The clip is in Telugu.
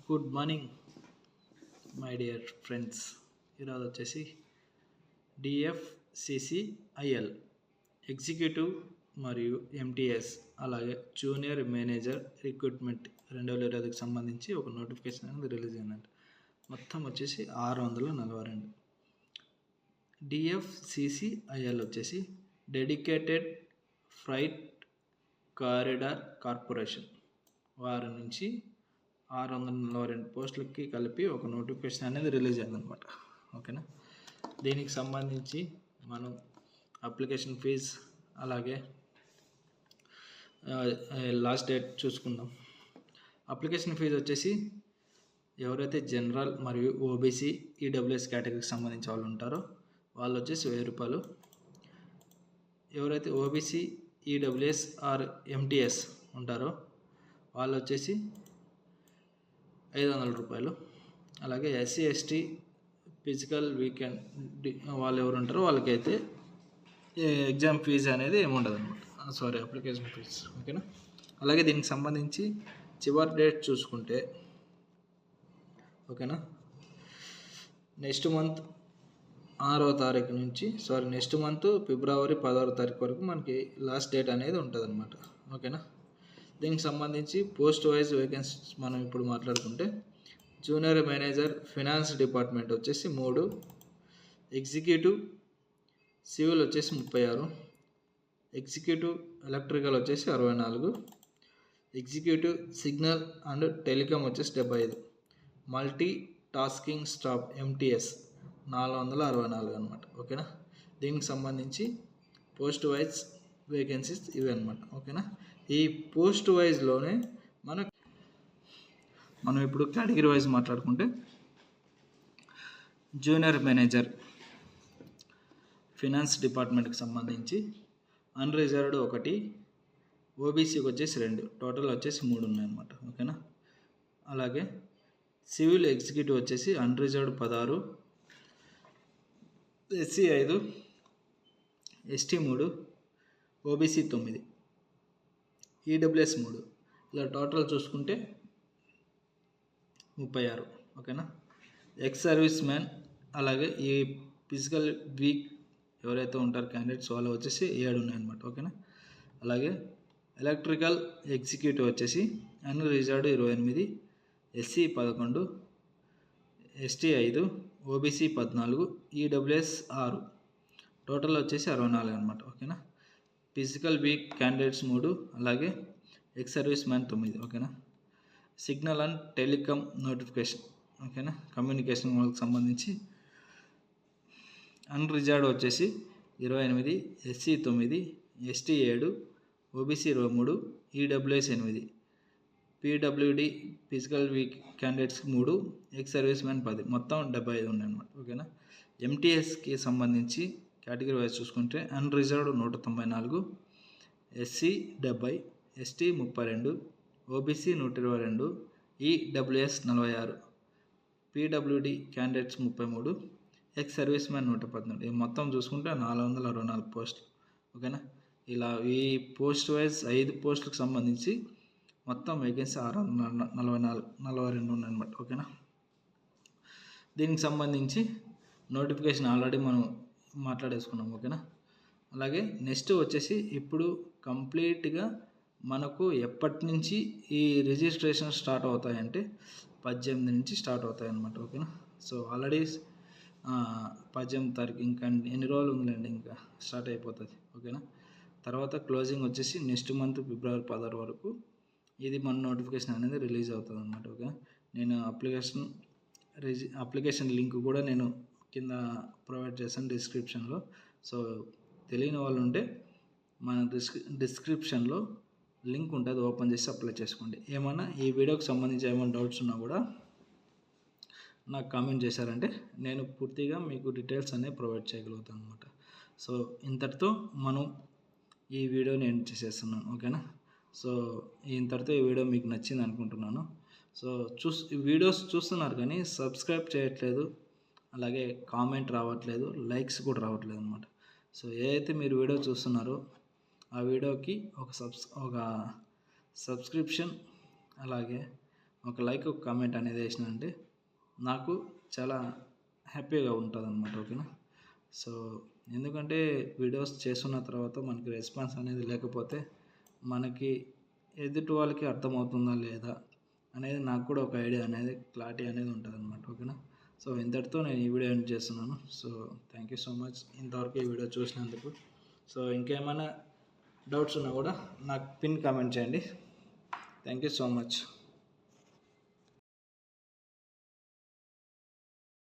Good morning my dear friends. ఈరోజు వచ్చేసి డిఎఫ్సిసిఐఎల్ ఎగ్జిక్యూటివ్ మరియు ఎంటీఎస్ అలాగే జూనియర్ మేనేజర్ రిక్రూట్మెంట్ 2020కి సంబంధించి ఒక నోటిఫికేషన్ అనేది రిలీజ్ అయిందండి. మొత్తం వచ్చేసి 642. డిఎఫ్సిసిఐఎల్ వచ్చేసి డెడికేటెడ్ ఫ్రైట్ కారిడార్ కార్పొరేషన్ వారి నుంచి 642 పోస్టులకి కలిపి ఒక నోటిఫికేషన్ అనేది రిలీజ్ అయిందనమాట. ఓకేనా, దీనికి సంబంధించి మనం అప్లికేషన్ ఫీజ్ అలాగే లాస్ట్ డేట్ చూసుకుందాం. అప్లికేషన్ ఫీజు వచ్చేసి ఎవరైతే జనరల్ మరియు ఓబీసీ ఈడబ్ల్యూఎస్ కేటగిరీకి సంబంధించిన వాళ్ళు ఉంటారో వాళ్ళు వచ్చేసి 1000 రూపాయలు. ఎవరైతే ఓబీసీ ఈడబ్ల్యూఎస్ ఆర్ ఎంటీఎస్ ఉంటారో వాళ్ళు వచ్చేసి 500 రూపాయలు. అలాగే ఎస్సీ ఎస్టీ ఫిజికల్ వీకెండ్ వాళ్ళు ఎవరు ఉంటారో వాళ్ళకైతే ఎగ్జామ్ ఫీజు అనేది ఏమి ఉండదు అనమాట. Application fees. ఓకేనా, అలాగే దీనికి సంబంధించి చివరి డేట్ చూసుకుంటే ఓకేనా నెక్స్ట్ మంత్ 6వ తారీఖు నుంచి నెక్స్ట్ మంత్ ఫిబ్రవరి 10వ తారీఖు వరకు మనకి లాస్ట్ డేట్ అనేది ఉంటుంది అనమాట. ఓకేనా, దీనికి సంబంధించి పోస్ట్ వైజ్ వేకెన్సీస్ మనం ఇప్పుడు మాట్లాడుకుంటే జూనియర్ మేనేజర్ ఫినాన్స్ డిపార్ట్మెంట్ వచ్చేసి 3, ఎగ్జిక్యూటివ్ సివిల్ వచ్చేసి 36, ఎగ్జిక్యూటివ్ ఎలక్ట్రికల్ వచ్చేసి 64, ఎగ్జిక్యూటివ్ సిగ్నల్ అండ్ టెలికామ్ వచ్చేసి 75, మల్టీ టాస్కింగ్ స్టాఫ్ ఎంటీఎస్ 464 అనమాట. ఓకేనా, దీనికి సంబంధించి పోస్ట్ వైజ్ వేకెన్సీస్ ఇవి అనమాట. ఓకేనా, ఈ పోస్ట్ వైజ్లోనే మనం ఇప్పుడు కేటగిరీ వైజ్ మాట్లాడుకుంటే జూనియర్ మేనేజర్ ఫినాన్స్ డిపార్ట్మెంట్కి సంబంధించి అన్రిజర్వ్డ్ 1, ఓబీసీకి వచ్చేసి 2, టోటల్ వచ్చేసి 3 ఉన్నాయన్నమాట. ఓకేనా, అలాగే సివిల్ ఎగ్జిక్యూటివ్ వచ్చేసి unreserved 16, SC 5, ST 3, OBC 9, EWS 3, ఇలా టోటల్ చూసుకుంటే 36. ఓకేనా, ఎక్స్ సర్వీస్ మ్యాన్ అలాగే ఈ ఫిజికల్ వీక్ ఎవరైతే ఉంటారో క్యాండిడేట్స్ వాళ్ళు వచ్చేసి 7 ఉన్నాయన్నమాట. ఓకేనా, అలాగే ఎలక్ట్రికల్ ఎగ్జిక్యూటివ్ వచ్చేసి unreserved 28, SC 11, ST 5, OBC 14, EWS 6, total వచ్చేసి 64 అనమాట. ఓకేనా, ఫిజికల్ వీక్ క్యాండిడేట్స్ 3, అలాగే ఎక్స్ సర్వీస్ మ్యాన్ 9. ఓకేనా, సిగ్నల్ అండ్ టెలికామ్ నోటిఫికేషన్. ఓకేనా, కమ్యూనికేషన్ వాళ్ళకి సంబంధించి అన్రిజర్వ్డ్ వచ్చేసి 28, SC 9, ST 7, OBC 23, EWS 8, PWD physical week candidates 3, ex service man 10, మొత్తం 75 ఉన్నాయన్నమాట. ఓకేనా, ఎంటీఎస్కి సంబంధించి కేటగిరీ వైజ్ చూసుకుంటే unreserved 194, SC 70, ST 32, OBC 122, EWS 46, PWD candidates 33, ex service man 114. ఈ మొత్తం చూసుకుంటే 464 పోస్టులు. ఓకేనా, ఇలా ఈ పోస్ట్ వైజ్ 5 పోస్టులకు సంబంధించి మొత్తం వేకెన్సీ 642 ఉన్నాయన్నమాట. ఓకేనా, దీనికి సంబంధించి నోటిఫికేషన్ ఆల్రెడీ మనం మాట్లాడేసుకున్నాం. ఓకేనా, అలాగే నెక్స్ట్ వచ్చేసి ఇప్పుడు కంప్లీట్గా మనకు ఎప్పటి నుంచి ఈ రిజిస్ట్రేషన్ స్టార్ట్ అవుతాయంటే 18 నుంచి స్టార్ట్ అవుతాయి అన్నమాట. ఓకేనా, సో ఆల్రెడీ 18 తారీఖు ఇంకా ఎన్ని రోజులు ఉందిలేండి, ఇంకా స్టార్ట్ అయిపోతుంది. ఓకేనా, తర్వాత క్లోజింగ్ వచ్చేసి నెక్స్ట్ మంత్ ఫిబ్రవరి 16 వరకు ఇది మన నోటిఫికేషన్ అనేది రిలీజ్ అవుతుంది అన్నమాట. ఓకే, నేను అప్లికేషన్ లింక్ కూడా నేను కింద ప్రొవైడ్ చేశాను డిస్క్రిప్షన్లో. సో తెలియని వాళ్ళు ఉంటే మన డిస్క్రిప్షన్లో లింక్ ఉంటుంది, ఓపెన్ చేసి అప్లై చేసుకోండి. ఏమైనా ఈ వీడియోకి సంబంధించి ఏమైనా డౌట్స్ ఉన్నా కూడా నాకు కామెంట్ చేశారంటే నేను పూర్తిగా మీకు డీటెయిల్స్ అనేవి ప్రొవైడ్ చేయగలుగుతాను అనమాట. సో ఇంతటితో మనం ఈ వీడియోని ఎండ్ చేసేస్తున్నాను. ఓకేనా, సో ఇంతటితో ఈ వీడియో మీకు నచ్చింది అనుకుంటున్నాను. సో వీడియోస్ చూస్తున్నారు కానీ సబ్స్క్రైబ్ చేయట్లేదు, అలాగే కామెంట్ రావట్లేదు, లైక్స్ కూడా రావట్లేదు అనమాట. సో ఏదైతే మీరు వీడియో చూస్తున్నారో ఆ వీడియోకి ఒక సబ్స్క్రిప్షన్ అలాగే ఒక లైక్ ఒక కామెంట్ అనేది వేసినంటే నాకు చాలా హ్యాపీగా ఉంటుంది అనమాట. ఓకేనా. సో ఎందుకంటే వీడియోస్ చేస్తున్న తర్వాత మనకి రెస్పాన్స్ అనేది లేకపోతే మనకి ఎదుటి వాళ్ళకి అర్థమవుతుందా లేదా అనేది నాకు కూడా ఒక ఐడియా అనేది క్లారిటీ అనేది ఉంటుంది అనమాట. ఓకేనా. సో ఇంతటితో నేను ఈ వీడియో ఎండ్ చేస్తున్నాను. So thank you so much ఇంతవరకు ఈ వీడియో చూసినందుకు. సో ఇంకేమైనా డౌట్స్ ఉన్నా కూడా నాకు పిన్ కామెంట్ చేయండి. Thank you so much.